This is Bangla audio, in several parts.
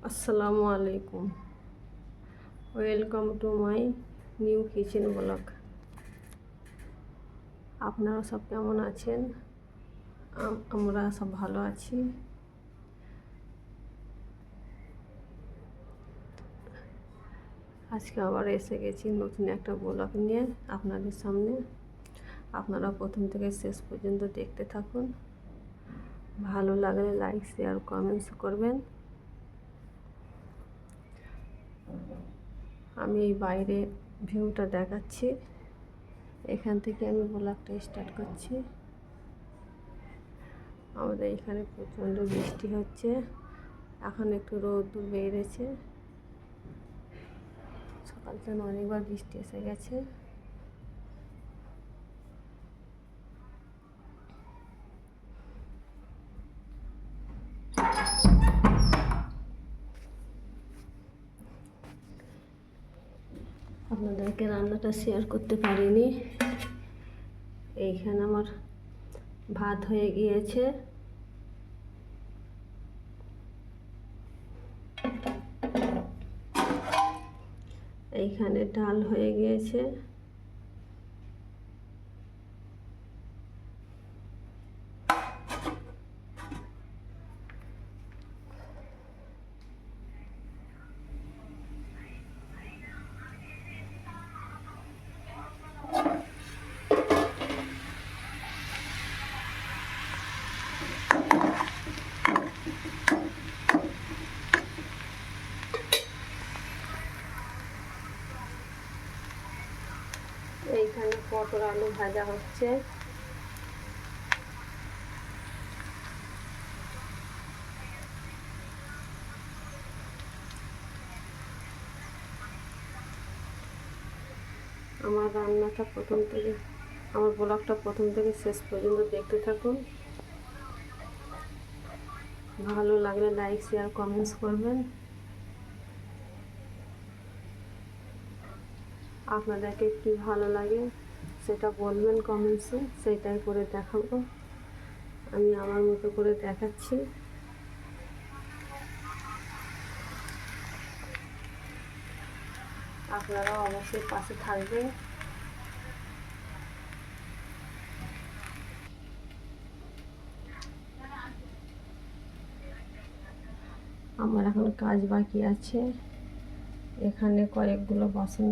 আসসালামু আলাইকুম। Welcome to my new kitchen blog. আপনারা সব কেমন আছেন? আমরা সব ভালো আছি। আজকে আবার এসে গেছি নতুন একটা ব্লগ নিয়ে আপনাদের সামনে। আপনারা প্রথম থেকে শেষ পর্যন্ত দেখতে থাকুন। ভালো লাগলে লাইক, শেয়ার, কমেন্টস করবেন। আমি এই বাইরে ভিউটা দেখাচ্ছি, এখান থেকে আমি ব্লগটা স্টার্ট করছি। আমাদের এখানে প্রচণ্ড বৃষ্টি হচ্ছে, এখন একটু রোদ বেড়েছে। সকাল থেকে অনেকবার বৃষ্টি এসে গেছে। আপনাদেরকে রান্নাটা শেয়ার করতে পারিনি। এইখানে আমার ভাত হয়ে গিয়েছে, এইখানে ডাল হয়ে গিয়েছে, এইখানে পটল আলু ভাজা হচ্ছে। আমার রান্নাটা আমার ব্লগটা প্রথম থেকে শেষ পর্যন্ত দেখতে থাকুন। ভালো লাগলে লাইক, শেয়ার, কমেন্টস করবেন। আপনাদেরকে কি ভালো লাগে সেটা বলবেন কমেন্টসে, সেটাই করে দেখাবো। আমি আমার মতো করে দেখাচ্ছি। আপনারা অবশ্যই পাশে থাকবেন। আমার এখন কাজ বাকি আছে। এখানে কয়েকগুলো বাসন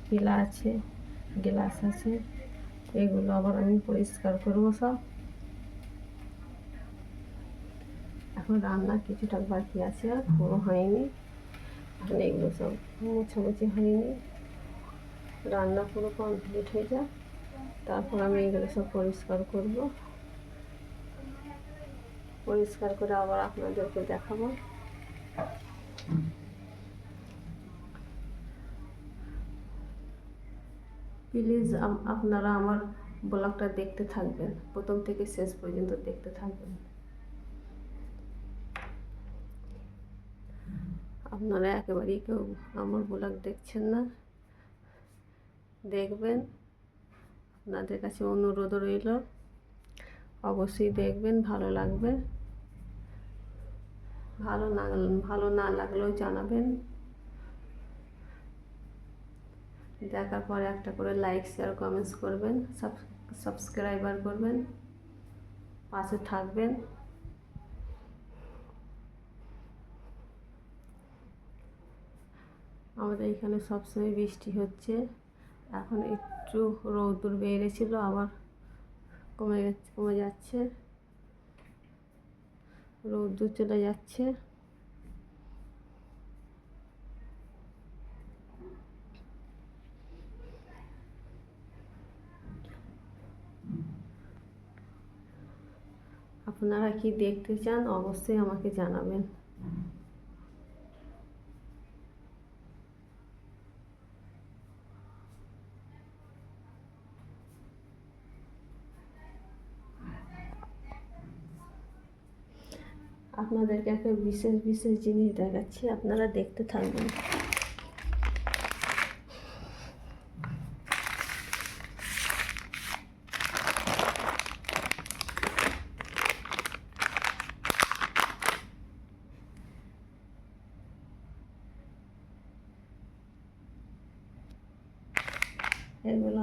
পিলা আছে, গ্লাস আছে, এগুলো আবার আমি পরিষ্কার করবো সব। এখন রান্না কিছুটা বাকি আছে, আর পুরো হয়নি। এখন এগুলো সব মোছামুছি হয়নি। রান্না পুরো কমপ্লিট হয়ে যায়, তারপর আমি এগুলো সব পরিষ্কার করব। পরিষ্কার করে আবার আপনাদেরকে দেখাবো। প্লিজ আপনারা আমার ব্লগটা দেখতে থাকবেন, প্রথম থেকে শেষ পর্যন্ত দেখতে থাকবেন। আপনারা একেবারেই কেউ আমার ব্লগ দেখছেন না, দেখবেন। আপনাদের কাছে অনুরোধ রইল, অবশ্যই দেখবেন, ভালো লাগবে। ভালো না লাগলেও জানাবেন। দেখার পরে একটা করে লাইক, শেয়ার, কমেন্টস করবেন, সাবস্ক্রাইবার করবেন, পাশে থাকবেন। আমাদের এখানে সবসময় বৃষ্টি হচ্ছে। এখন একটু রৌদ্র বেড়েছিল, আবার কমে যাচ্ছে, রৌদ্র চলে যাচ্ছে। আপনারা কি দেখতে চান অবশ্যই আমাকে জানাবেন। আপনাদেরকে একটা বিশেষ জিনিস দেখাচ্ছি, আপনারা দেখতে থাকবেন।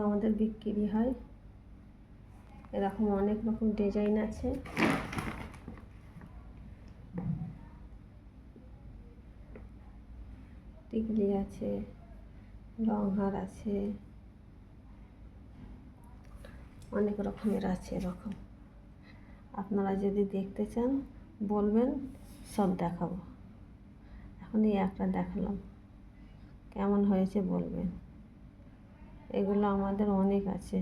আমাদের বিক্রি হয়। এরকম অনেক রকম ডিজাইন আছে। টিকলি আছে, রংহার আছে, অনেক রকমের আছে এরকম। আপনারা যদি দেখতে চান বলবেন, সব দেখাবো। এখন এই একটা দেখালাম, কেমন হয়েছে বলবেন। এগুলো আমাদের অনেক আছে।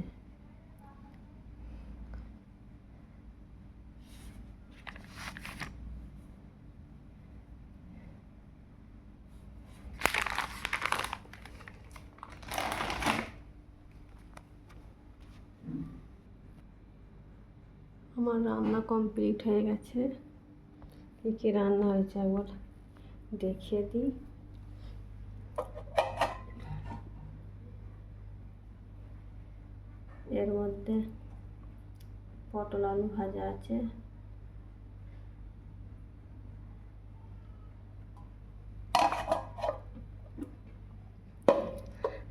আমার রান্না কমপ্লিট হয়ে গেছে। কী কী রান্না হয়েছে একবার দেখিয়ে দিই। এর মধ্যে পটল আলু ভাজা আছে,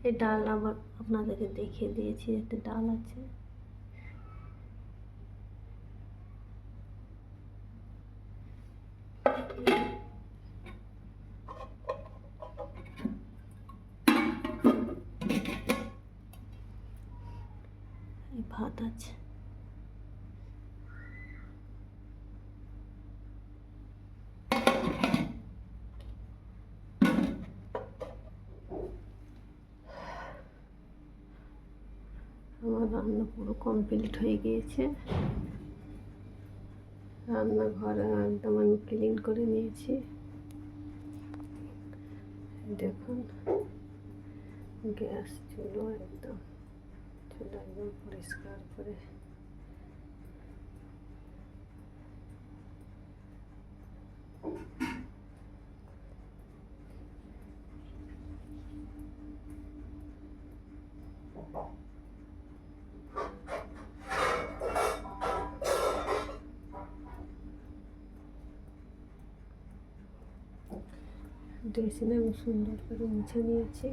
এই ডাল আবার আপনাদেরকে দেখিয়ে দিয়েছি, এতে ডাল আছে। এই ভাত আছে। আমার রান্না পুরো কমপ্লিট হয়ে গিয়েছে। রান্নাঘর একদম আমি ক্লিন করে নিয়েছি। দেখুন, গ্যাস চুলো একদম পরিষ্কার করে ড্রেসিং আমি সুন্দর করে মুছে নিয়েছি।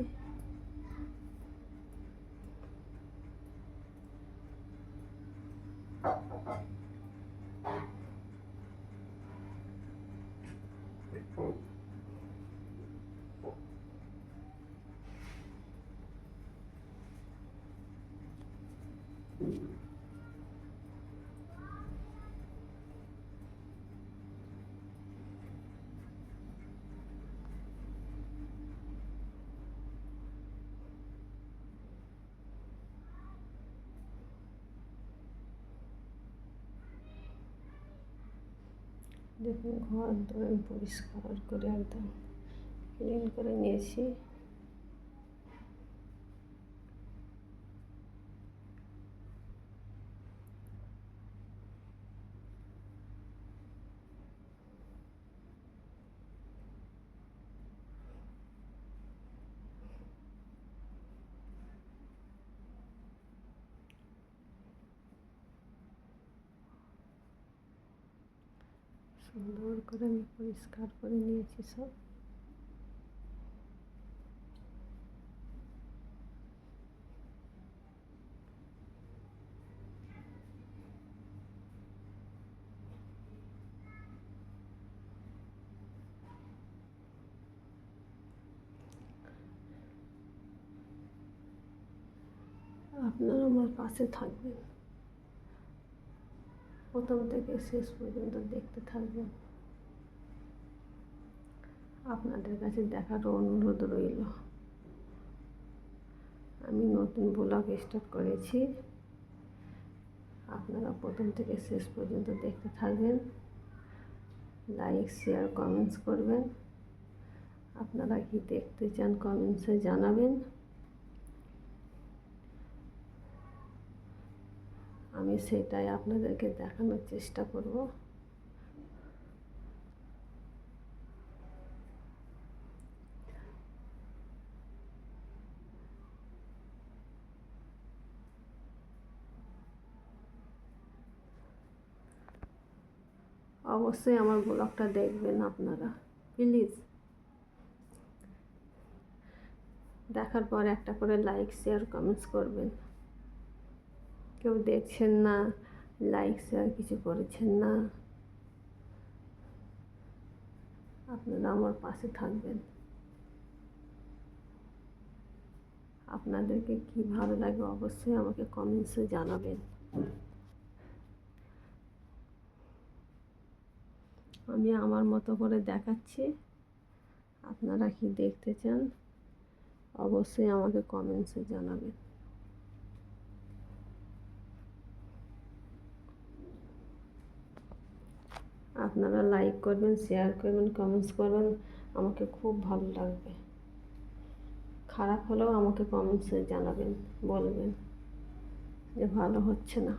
দেখুন, ঘর দোর পরিষ্কার করে একদম ক্লিন করে নিয়েছি। সুন্দর করে আমি পরিষ্কার করে নিয়েছি সব। আপনারা আমার পাশে থাকবেন, প্রথম থেকে শেষ পর্যন্ত দেখতে থাকবেন। আপনাদের কাছে দেখার অনুরোধ রইল। আমি নতুন ব্লগ স্টার্ট করেছি, আপনারা প্রথম থেকে শেষ পর্যন্ত দেখতে থাকবেন। লাইক, শেয়ার, কমেন্টস করবেন। আপনারা কি দেখতে চান কমেন্টসে জানাবেন। আমি সেটাই আপনাদেরকে দেখানোর চেষ্টা করব। অবশ্যই আমার ব্লগটা দেখবেন আপনারা, প্লিজ। দেখার পর একটা করে লাইক, শেয়ার, কমেন্টস করবেন। কেউ দেখছেন না, লাইক শেয়ার কিছু করেছেন না। আপনারা আমার পাশে থাকবেন। আপনাদেরকে কি ভালো লাগে অবশ্যই আমাকে কমেন্টসে জানাবেন। আমি আমার মতো করে দেখাচ্ছি, আপনারা কি দেখতে চান অবশ্যই আমাকে কমেন্টসে জানাবেন। আপনারা লাইক করবেন, শেয়ার করবেন, কমেন্টস করবেন, আমাকে খুব ভালো লাগবে। খারাপ হলেও আমাকে কমেন্টসে জানাবেন, বলবেন যে ভালো হচ্ছে না,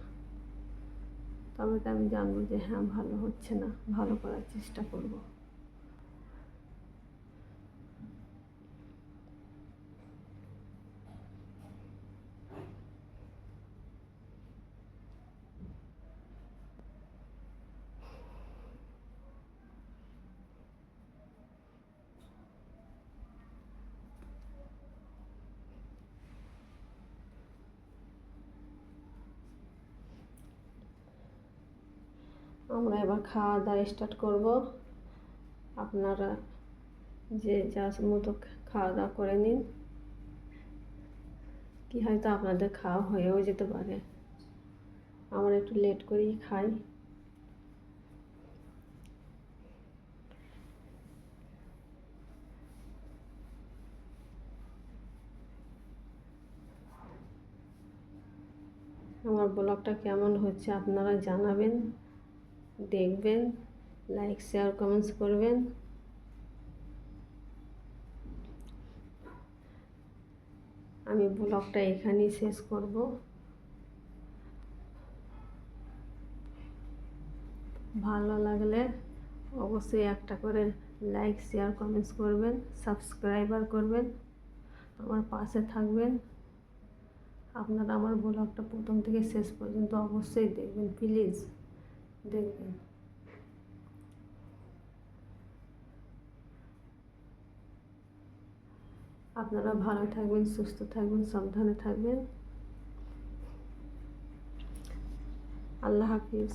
তবে তো আমি জানবো যে হ্যাঁ ভালো হচ্ছে না, ভালো করার চেষ্টা করব। আমরা এবার খাওয়া দাওয়া স্টার্ট করব। আপনারা যে যার মতো খাওয়া দাওয়া করে নিন। কি হয়তো আপনাদের খাওয়া হয়েও যেতে পারে, আমরা একটু লেট করেই খাই। আমার ব্লগটা কেমন হচ্ছে আপনারা জানাবেন, দেখবেন, লাইক শেয়ার কমেন্টস করবেন। আমি ব্লগটা এখানেই শেষ করব। ভালো লাগলে অবশ্যই একটা করে লাইক শেয়ার কমেন্টস করবেন, সাবস্ক্রাইবার করবেন, আমার পাশে থাকবেন। আপনারা আমার ব্লগটা প্রথম থেকে শেষ পর্যন্ত অবশ্যই দেখবেন, প্লিজ দেখবেন। আপনারা ভালো থাকবেন, সুস্থ থাকবেন, সাবধানে থাকবেন। আল্লাহ হাফিজ।